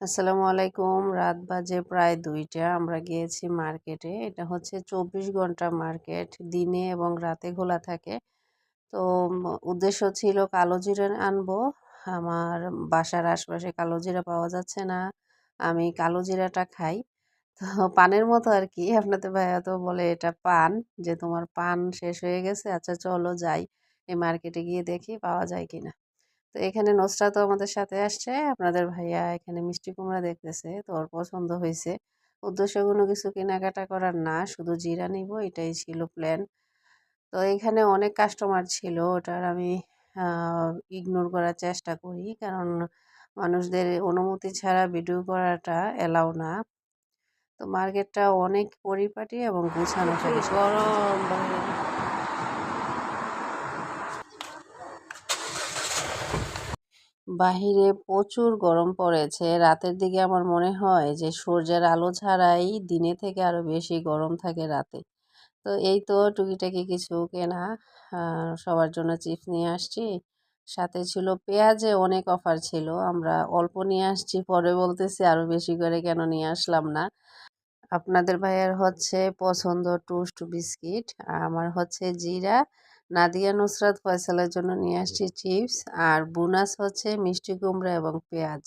আসসালামু আলাইকুম। রাত বাজে প্রায় ২টা। আমরা গিয়েছি মার্কেটে। এটা হচ্ছে ২৪ ঘন্টা মার্কেট। দিনে এবং রাতে খোলা থাকে। তো উদ্দেশ্য ছিল কালোজিরা আনবো। আমার বাসার আশপাশে কালোজিরা পাওয়া যাচ্ছে না। আমি কালোজিরাটা খাই। তো পানের মতো আরকি। আপনাদের ভাইয়া তো বলে এটা পান, যে তোমার পান শেষ হয়ে গেছে। আচ্ছা চলো যাই। এই মার্কেটে গিয়ে দেখি পাওয়া যায় কিনা। তো এখানে নুসরাতও আমাদের সাথে আসছে। আপনাদের ভাইয়া এখানে মিষ্টি কুমড়া দেখতেছে। তো ওর পছন্দ হইছে। উদ্দেশ্য কোনো কিছু কেনাকাটা করার না, শুধু জিরা নিবো এটাই ছিল প্ল্যান। তো এখানে অনেক কাস্টমার ছিল। ওটার আমি আ ইগনোর করার চেষ্টা করি। কারণ মানুষদের অনুমতি ছাড়া ভিডিও করাটা এলাও না। তো মার্কেটটা অনেক পরিপাটি এবং গুছানো পরিষ্কার। গরম বাহিরে। বাহিরে প্রচুর গরম পড়েছে। রাতের দিকে আমার মনে হয় যে সূর্যের আলো ছাড়াই দিনে থেকে আরো বেশি গরম থাকে রাতে। তো এই তো টুকিটাকি কিছু কেনা। সবার জন্য চিপস নিয়ে আসছি। সাথে ছিল পেঁয়াজে অনেক অফার ছিল। আমরা অল্প নিয়ে আসছি। পরে বলতেছি আরো বেশি করে কেন নিয়ে আসলাম না। আপনাদের ভাইয়ার হচ্ছে পছন্দ টোস্ট বিস্কিট। আমার হচ্ছে জিরা। নাদিয়া নুসরাত ফয়সালের জন্য নিয়ে আসছি চিপস। আর বোনাস হচ্ছে মিষ্টি কুমড়া এবং পেঁয়াজ।